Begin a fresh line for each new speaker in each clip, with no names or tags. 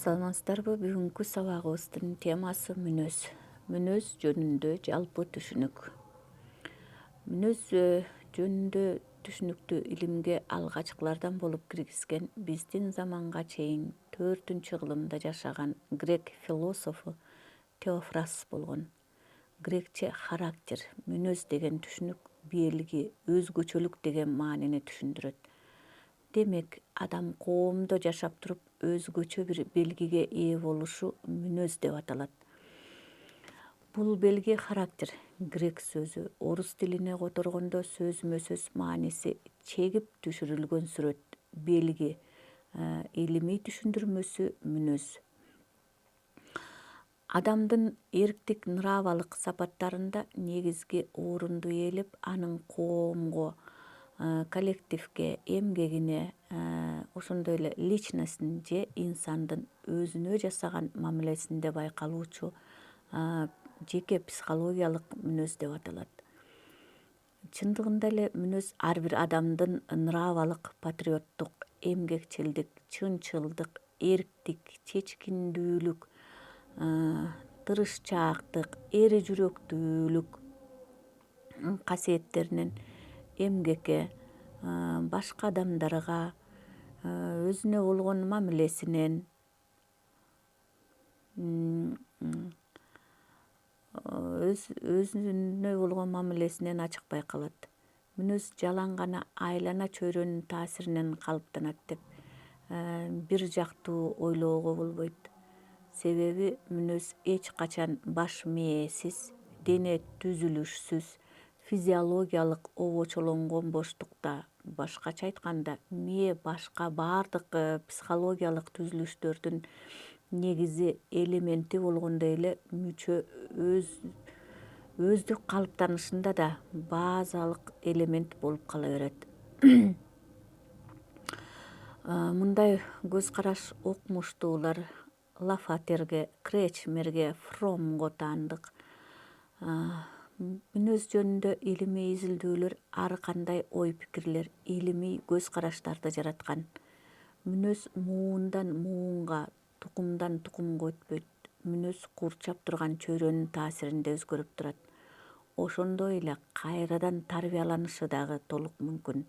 Саламатсыздарбы? Бүгүнкү сабагыбыздын темасы мүнөз. Мүнөз жөнүндө жалпы түшүнүк. Мүнөз жөнүндө түшүнүктү илимге алгачкылардан болуп киргизген биздин заманга чейин 4-кылымда жашаган грек философу Теофрас болгон. Грекче характер, мүнөз деген түшүнүк белги, өзгөчөлүк деген маанини түшүндүрөт. Демек, адам коомдо жашап туруп өзгөчө бир белгиге ээ болушу мүнөз деп аталат. Бул белги характер, грек сөзү, орус тилине которгондо сөзмө сөз мааниси чегип түшүрүлгөн сүрөт, белги, илимий түшүндүрмөсү мүнөз. Адамдын эрктик нравалык сапаттарында негизги орунду ээлеп, анын коомго, коллективге, эмгегине, ошондой эле личностин же инсандын өзүнө жасаган мамилесинде байкалуучу жеке психологиялык мүнөз деп аталат. Чындыгында эле мүнөз ар бир адамдын нравалык, патриоттук, эмгекчилдик, чынчылдык, эрктик, чечкиндүүлүк, тырышчаактык, эри жүрөктүүлүк касиеттеринен эмгекке, башка адамдарга, өзүнө болгон мамилесинен, өзүнө болгон мамилесинен ачык байкалат. Мүнөз жалаң гана айлана чөйрөнүн таасиринен калыптанат деп бир жактуу ойлоого болбойт. Себеби мүнөз эч качан баш мээсиз, дене түзүлүшсүз, физиологиялык обочолонгон боштукта, башкача айтканда, мээ башка баардык психологиялык түзүлүштөрдүн негизи элементи болгондой эле мүчө өздүк калыптанышында да базалык элемент болуп кала берет. Мындай көз караш окумуштуулар Лафатерге, Кречмерге, Фромго таандык. Мүнөз жөнүндө илимий изилдөөлөр ар кандай ой пикирлер, илимий көз караштарды жараткан. Мүнөз муундан муунга, тукумдан тукумга өтпөйт. Мүнөз курчап турган чөйрөнүн таасиринде өзгөрүп турат. Ошондой эле кайрадан тарбияланышы дагы толук мүмкүн.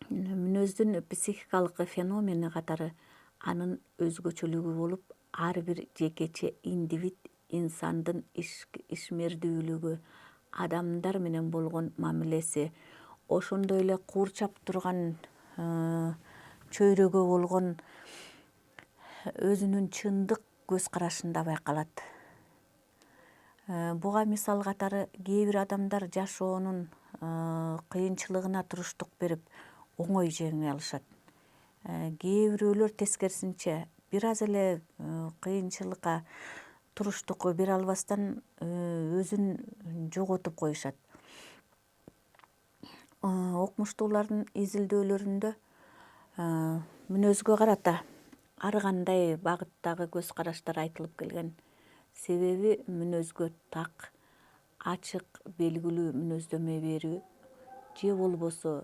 Мүнөздүн психикалык феномени катары анын өзгөчөлүгү болуп, ар бир жекече индивид инсандын ишмердүүлүгү, адамдар менен болгон мамилеси, ошондой эле курчап турган чөйрөгө болгон өзүнүн чындык көз карашында байкалат. Буга мисал катары кээ бир адамдар жашоонун кыйынчылыгына туруштук берип, оңой жеңе алышат. Кээ бирөөлөр тескерисинче бир аз эле кыйынчылыкка туруштук бере албастан өзүн жоготуп коюшат. Окумуштуулардын изилдөөлөрүндө мүнөзгө карата ар кандай багыттагы көз караштар айтылып келген. Себеби мүнөзгө так, ачык, белгилүү мүнөздөмө берүү же болбосо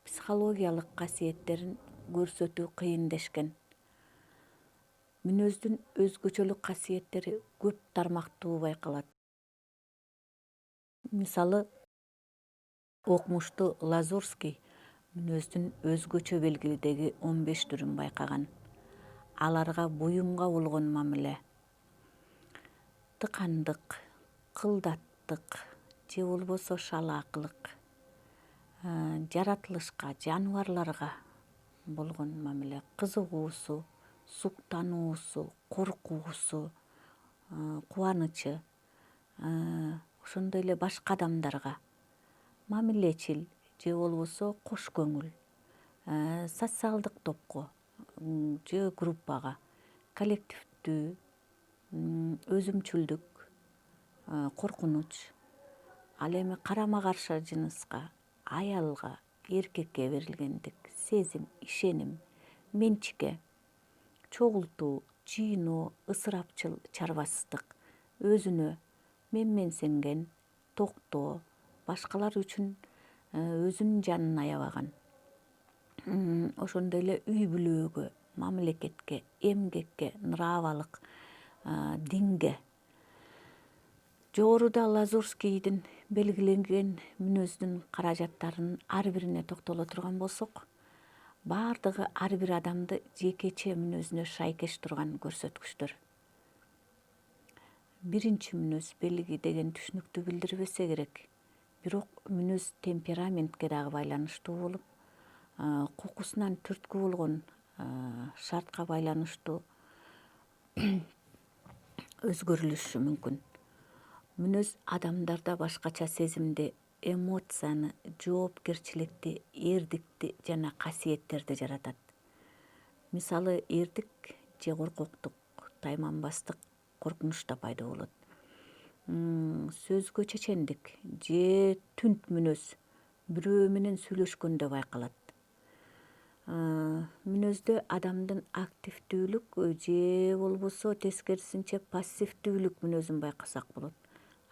психологиялык касиеттерин көрсөтүү кыйын дешкен. Мүнөздүн өзгөчөлүк касиеттери көп тармактуу байкалат. Мисалы, окумуштуу Лазурский мүнөздүн өзгөчө белгилидеги 15 түрүн байкаган. Аларга буюмга болгон мамиле, тыкандык, кылдаттык же болбосо шалаакылык, жаратылышка, жаныбарларга болгон мамиле, кызыгуусу, суктануусу, коркуусу, кубанычы, ошондой эле башка адамдарга мамилечил же болбосо кош көңүл, социалдык топко же группага, коллективдүү, өзүмчүлдүк, коркунуч, ал эми карама каршы жыныска, аялга, эркекке берилгендик, сезим, ишеним, менчикке, чогултуу, жыйноо, ысырапчыл, чарбасыздык, өзүнө менменсенген, токтоо, башкалар үчүн өзүнүн жанын аябаган, ошондой эле үй бүлөгө, мамлекетке, эмгекке, нравалык, динге. Жогоруда Лазурскийдин белгиленген мүнөздүн каражаттарынын ар бирине токтоло турган болсок, баардыгы ар бир адамды жекече мүнөзүнө шайкеш турган көрсөткүчтөр. Биринчи мүнөз белги деген түшүнүктү билдирбесе керек, бирок мүнөз темпераментке дагы байланыштуу болуп, кукусунан түрткү болгон шартка байланыштуу өзгөрүлүшү мүмкүн. Мүнөз адамдарда башкача сезимди, эмоцияны, жоопкерчиликти, эрдикти жана касиеттерди жаратат. Мисалы, эрдик же коркоктук, тайманбастык, коркунуч да пайда болот. Сөзгө чечендик же түнт мүнөз бирөө менен сүйлөшкөндө байкалат. Мүнөздө адамдын активдүүлүк же болбосо тескерисинче пассивдүүлүк мүнөзүн байкасак болот.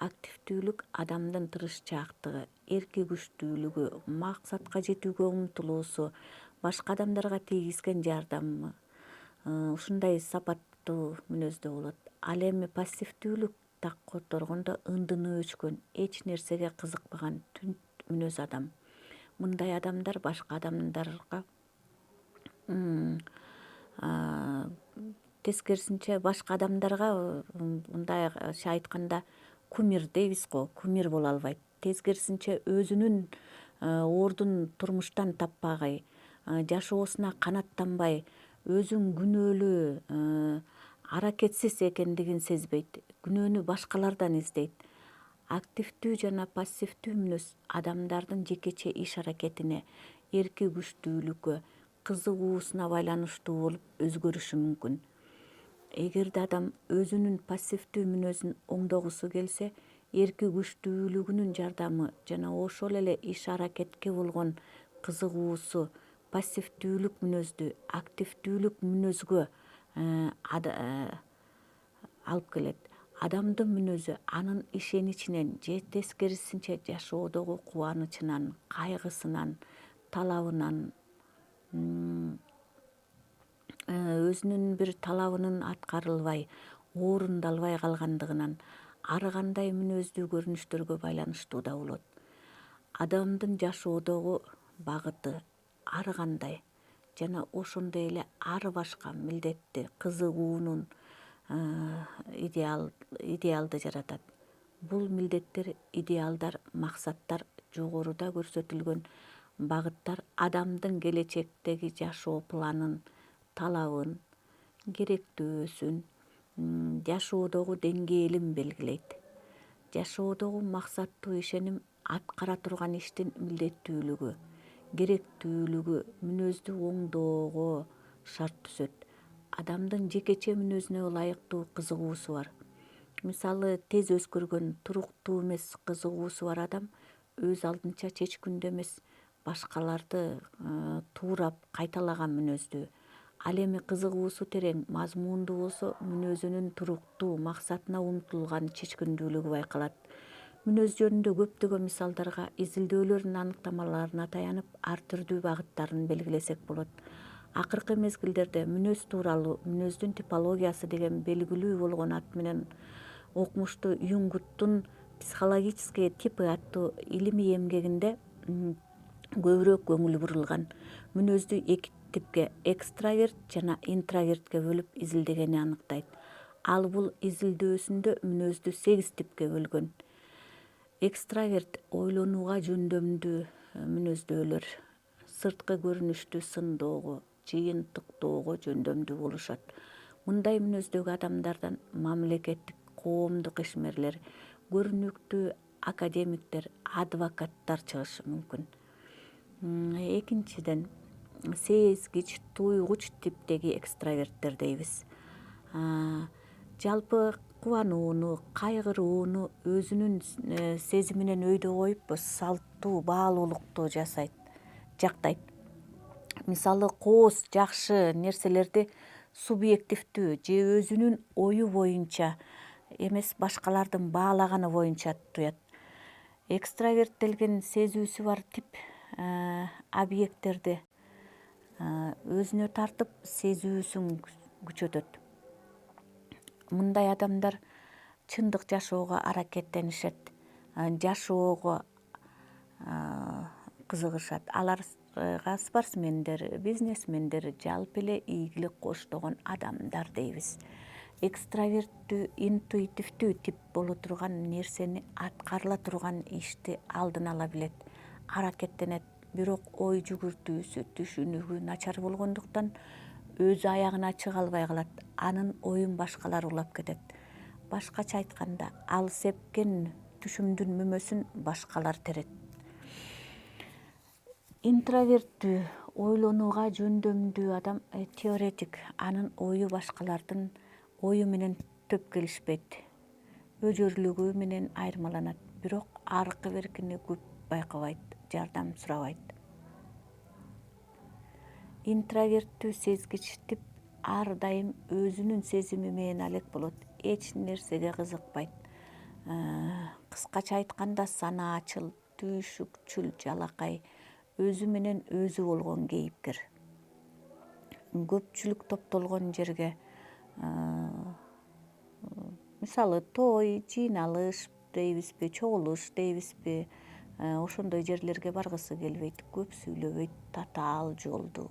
Активдүүлүк адамдын тырышчаактыгы, эрки күчтүүлүгү, максатка жетүүгө умтулуусу, башка адамдарга тийгизген жардамы ушундай сапаттуу мүнөздө болот. Ал эми пассивдүүлүк так которгондо ындыны өчкөн, эч нерсеге кызыкпаган түнт мүнөз адам. Мындай адамдар башка адамдарга тескерисинче башка адамдарга мындайча айтканда кумир дейбиз го, кумир боло албайт. Тескерисинче өзүнүн ордун турмуштан таппагай, жашоосуна канааттанбай, өзүн күнөөлүү, аракетсиз экендигин сезбейт, күнөөнү башкалардан издейт. Активдүү жана пассивдүү мүнөз адамдардын жекече иш аракетине, эрки күчтүүлүккө, кызыгуусуна байланыштуу болуп өзгөрүшү мүмкүн. Эгерде адам өзүнүн пассивдүү мүнөзүн оңдогусу келсе, эрки күчтүүлүгүнүн жардамы жана ошол эле иш аракетке болгон кызыгуусу пассивдүүлүк мүнөздү активдүүлүк мүнөзгө алып келет. Адамдын мүнөзү анын ишеничинен же тескерисинче жашоодогу кубанычынан, кайгысынан, талабынан, өзүнүн бир талабынын аткарылбай, орундалбай калгандыгынан, ар кандай мүнөздүү көрүнүштөргө байланыштуу да болот. Адамдын жашоодогу багыты ар кандай жана ошондой эле ар башка милдетти, кызыгуунун идеалды жаратат. Бул милдеттер, идеалдар, максаттар жогоруда көрсөтүлгөн багыттар адамдын келечектеги жашоо планын, талабын, керектөөсүн, жашоодогу деңгээлин белгилейт. Жашоодогу максаттуу ишеним аткара турган иштин милдеттүүлүгү, керектүүлүгү мүнөздү оңдоого шарт түзөт. Адамдын жекече мүнөзүнө ылайыктуу кызыгуусу бар. Мисалы, тез өзгөргөн, туруктуу эмес кызыгуусу бар адам өз алдынча чечкүндө эмес, башкаларды туурап кайталаган мүнөздүү. Ал эми кызыгуусу терең, мазмундуу болсо, мүнөзүнүн туруктуу, максатына умтулган чечкиндүүлүгү байкалат. Мүнөз жөнүндө көптөгөн мисалдарга, изилдөөлөрдүн аныктамаларына таянып, ар түрдүү багыттарын белгилесек болот. Акыркы мезгилдерде мүнөз тууралуу мүнөздүн типологиясы деген белгилүү болгон ат менен окумуштуу Юнгуттун «Психологические типы» аттуу илимий эмгегинде көбүрөөк көңүл бурулган. Мүнөздү эки типке, экстраверт жана интровертке бөлүп изилдегени аныктайт. Ал бул изилдөөсүндө мүнөздү 8 типке бөлгөн. Экстраверт ойлонууга жөндөмдүү мүнөздөөлөр, сырткы көрүнүштү сындоого, жыйынтыктоого жөндөмдүү болушат. Мындай мүнөздөгү адамдардан мамлекеттик, коомдук ишмерлер, көрүнүктүү академиктер, адвокаттар чыгышы мүмкүн. Экинчиден, сезгич, туйгуч типтеги экстраверттер дейбиз. Жалпы кубанууну, кайгырууну өзүнүн сезиминен өйдө коюп, салттуу, баалуулукту жактайт. Мисалы, кооз жакшы нерселерди субъективдүү же өзүнүн ою боюнча эмес, башкалардын баалаганы боюнча туят. Экстраверттелген сезүүсү бар тип объекттерди өзүнө тартып сезүүсүн күчөтөт. Мындай адамдар чындык жашоого аракеттенишет, жашоого кызыгышат. Аларга спортсмендер, бизнесмендер, жалпы эле ийгилик коштогон адамдар дейбиз. Экстраверттүү, интуитивдүү тип боло турган нерсени, аткарыла турган ишти алдын ала билет, аракеттенет. Бирок ой жүгүртүүсү, түшүнүгү начар болгондуктан өзү аягына чыга албай калат. Анын оюн башкалар улап кетет. Башкача айтканда, ал сепкен түшүмдүн мүмөсүн башкалар терет. Интроверттүү, ойлонууга жөндөмдүү адам теоретик. Анын ою башкалардын ою менен төп келишпейт. Өжөрлүгү менен айырмаланат. Бирок аркы беркини көп байкабайт, жардам сурабайт. Интроверттүү сезгич тип ар дайым өзүнүн сезими менен алек болот. Эч нерсеге кызыкпайт. Кыскача айтканда, санаачыл, түйшүкчүл, жалакай, өзү менен өзү болгон кейипкер. Көпчүлүк топтолгон жерге, мисалы той, жыйналыш дейбизби, чогулуш дейбизби, ошондой жерлерге баргысы келбейт, көп сүйлөбөйт, татаал жолду.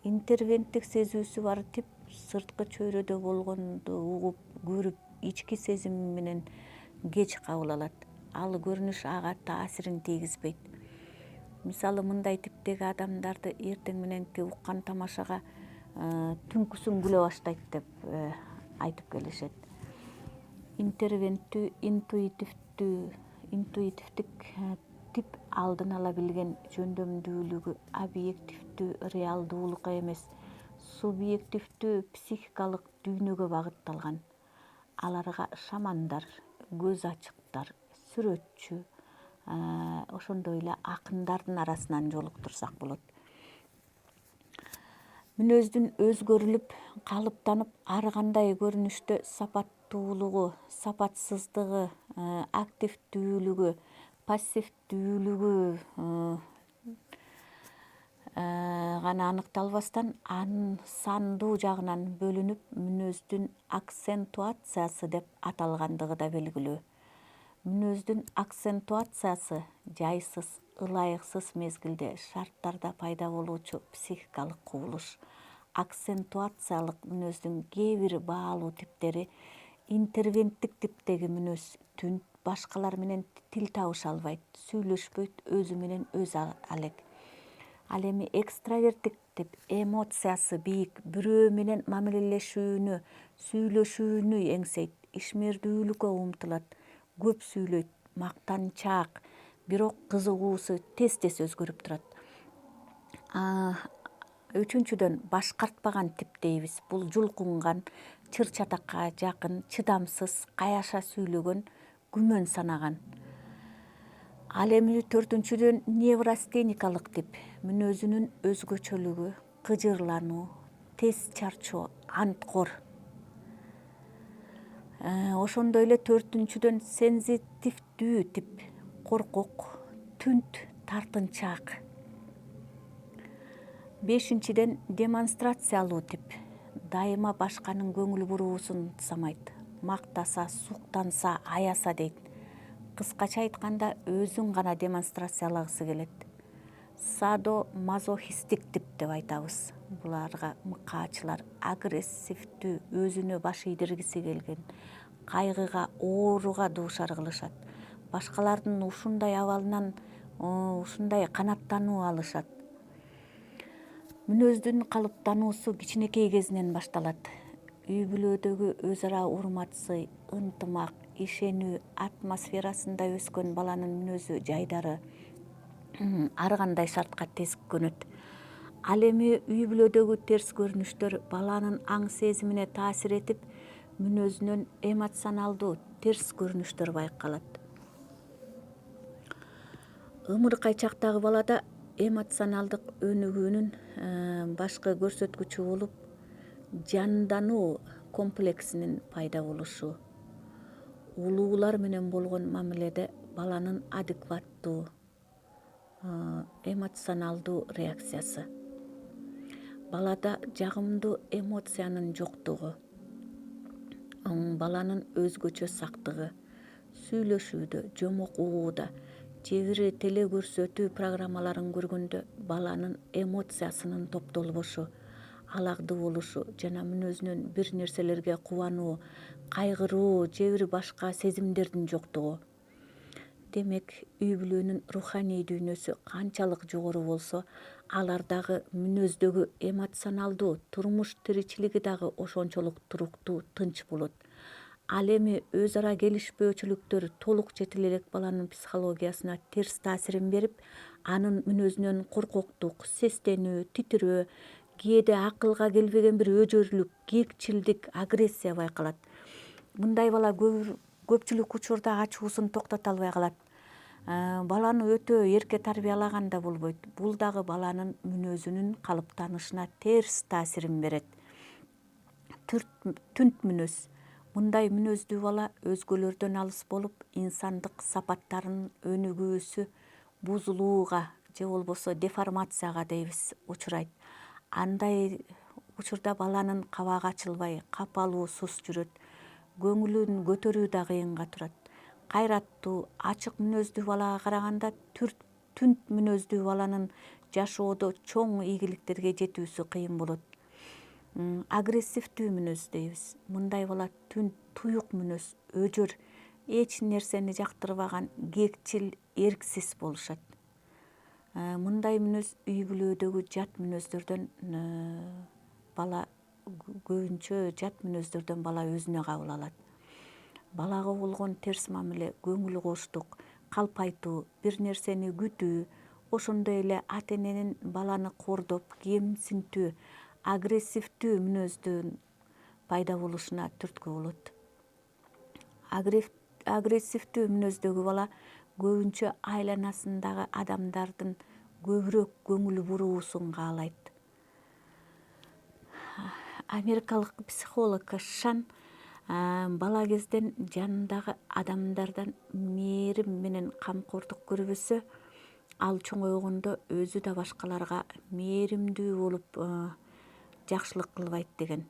Интервенттик сезүүсү бар тип сырткы чөйрөдө болгонду угуп, көрүп, ички сезими менен кеч кабыл алат. Ал көрүнүш ага таасирин тийгизбейт. Мисалы, мындай типтеги адамдарды эртең мененки уккан тамашага түнкүсүн күлө баштайт деп айтып келишет. Интервенттүү, интуитивдик тип алдын ала билген, жөндөмдүүлүгү объективдүү, реалдуулукка эмес, субъективдүү, психикалык дүйнөгө багытталган. Аларга шамандар, көз ачыктар, сүрөтчү, ошондой эле акындардын арасынан жолуктурсак болот. Мүнөздүн өзгөрүлүп, калыптанып, ар кандай көрүнүштө сапаттуулугу, сапатсыздыгы, активдүүлүгү, пассивдүүлүгү гана аныкталбастан, анын сандуу жагынан бөлүнүп, мүнөздүн акцентуациясы деп аталгандыгы да белгилүү. Мүнөздүн акцентуациясы жайсыз, ылайыксыз мезгилде, шарттарда пайда болуучу психикалык кубулуш. Акцентуациялык мүнөздүн кээ бир баалуу типтери интервенттик типтеги мүнөз, башкалар менен тил табыша албайт, сүйлөшпөйт, өзү менен өзү алек. Ал эми экстраверттик тип эмоциясы бийик, бирөө менен мамилелешүүнү, сүйлөшүүнү эңсейт, ишмердүүлүккө умтулат, көп сүйлөйт, мактанчаак, бирок кызыгуусу тез өзгөрүп турат. Үчүнчүдөн, башкартпаган тип дейбиз. Бул жулкунган, чыр чатакка жакын, чыдамсыз, каяша сүйлөгөн, күмөн санаган. Ал эми төртүнчүдөн, неврастеникалык тип. Мүнөзүнүн өзгөчөлүгү, кыжырлануу, тез чарчоо, анткор. Ошондой эле төртүнчүдөн, сензитивдүү тип. Коркок, түнт, тартынчаак. Бешинчиден, демонстрациялуу тип. Дайыма башканын көңүл буруусун ынтымайт. Мактаса, суктанса, аяса дейт. Кыскача айтканда, өзүн гана демонстрациялагысы келет. Садо-мазохистик тип деп айтабыз. Буларга мыкаачылар, агрессивдүү, өзүнө баш ийдиргиси келген, кайгыга, ооруга дуушар кылышат. Башкалардын ушундай абалынан ушундай канаттануу алышат. Мүнөздүн калыптануусу кичинекей кезинен башталат. Үй бүлөдөгү өз ара урматсый, ынтымак, ишенүү атмосферасында өскөн баланын мүнөзү, жайдары ар кандай шартка тез көнөт. Ал эми үй бүлөдөгү терс көрүнүштөр баланын аң сезимине таасир этип, мүнөзүнөн эмоционалдуу терс көрүнүштөр байкалат. Ымыркай чактагы балада эмоционалдык өнүгүүнүн башкы көрсөткүчү болуп, жандануу комплексинин пайда болушу. Улуулар менен болгон мамиледе баланын адекваттуу, эмоционалдуу реакциясы. Балада жагымдуу эмоциянын жоктугу, баланын өзгөчө сактыгы, сүйлөшүүдө, жомок угууда же бир теле көрсөтүү программаларын көргөндө баланын эмоциясынын топтолбошу, алагды болушу жана мүнөзүнөн бир нерселерге кубануу, кайгыруу же бир башка сезимдердин жоктугу. Демек, үй бүлөнүн руханий дүйнөсү канчалык жогору болсо, алардагы мүнөздөгү эмоционалдуу турмуш тиричилиги дагы ошончолук туруктуу, тынч болот. Ал эми өз ара келишпөөчүлүктөр толук жетиле элек баланын психологиясына терс таасирин берип, анын мүнөзүнөн коркоктук, сестенүү, титирөө, кээде акылга келбеген бир өжөрлүк, кийикчилдик, агрессия байкалат. Мындай бала көпчүлүк учурда ачуусун токтото албай калат. Баланы өтө эрке тарбиялаган да болбойт. Бул дагы баланын мүнөзүнүн калыптанышына терс таасирин берет. Түнт мүнөз. Мындай мүнөздүү бала өзгөлөрдөн алыс болуп, инсандык сапаттарынын өнүгүүсү бузулууга же болбосо деформацияга дейбиз учурайт. Андай учурда баланын кабагы ачылбай, капалуу, сус жүрөт. Көңүлүн көтөрүү да кыйынга турат. Кайраттуу, ачык мүнөздүү балага караганда түнт мүнөздүү баланын жашоодо чоң ийгиликтерге жетүүсү кыйын болот. Агрессивдүү мүнөз дейбиз. Мындай бала туюк мүнөз, өжөр, эч нерсени жактырбаган, кекчил, эрксиз болушат. Мындай мүнөз үй бүлөдөгү жат мүнөздөрдөн бала көбүнчө жат мүнөздөрдөн бала өзүнө кабыл алат. Балага болгон терс мамиле, көңүл коштук, калпайтуу, бир нерсени күтүү, ошондой эле ата-эненин баланы кордоп, кемсинтүү, агрессивдүү мүнөздүн пайда болушуна түрткү болот. Агрессивдүү мүнөздөгү бала көбүнчө айланасындагы адамдардын көбүрөөк көңүл буруусун каалайт. Америкалык психолог Шан бала кезден жанындагы адамдардан мээрим менен камкордук көрбөсө, ал чоңойгондо өзү да башкаларга мээримдүү болуп жакшылык кылбайт деген.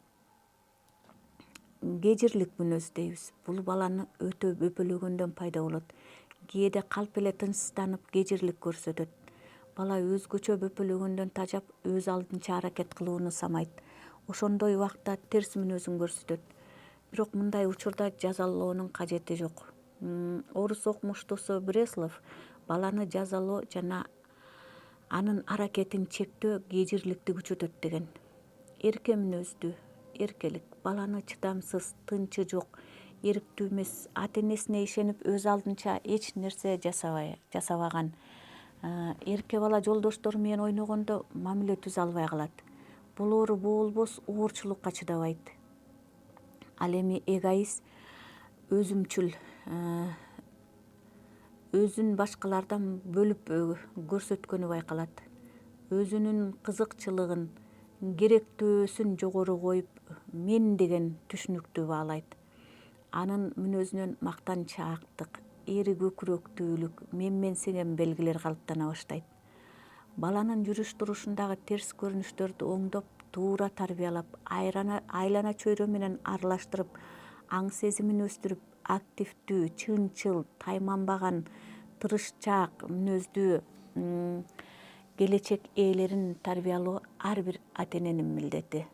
Кежирлик мүнөз дейбиз. Бул баланы өтө бөпөлөгөндөн пайда болот. Кээде калп эле тынчсызданып, кежирлик көрсөтөт. Бала өзгөчө бөпөлөгөндөн тажап, өз алдынча аракет кылууну самайт. Ошондой убакта терс мүнөзүн көрсөтөт. Бирок мындай учурда жазалоонун кажети жок. Орус окумуштуусу Бреслов баланы жазалоо жана анын аракетин чектөө кежирликти күчөтөт деген. Эрке мүнөздүү, эркелик, баланы чыдамсыз, тынчы жок, эрктүү эмес, ата-энесине ишенип өз алдынча эч нерсе жасабаган. Эрке бала жолдоштору менен ойногондо мамиле түзө албай калат. Болору болбос оорчулукка чыдабайт. Ал эми эгоист, өзүмчүл, өзүн башкалардан бөлүп көрсөткөнү байкалат. Өзүнүн кызыкчылыгын, керектөөсүн жогору коюп, мен деген түшүнүктү баалайт. Анын мүнөзүнөн мактанчаактык, эри көкүрөктүүлүк, менменсиген белгилер калыптана баштайт. Баланын жүрүш-турушундагы терс көрүнүштөрдү оңдоп, туура тарбиялап, айлана чөйрө менен аралаштырып, аң сезимин өстүрүп, активдүү, чынчыл, тайманбаган, тырышчаак мүнөздүү келечек ээлерин тарбиялоо ар бир ата-эненин милдети.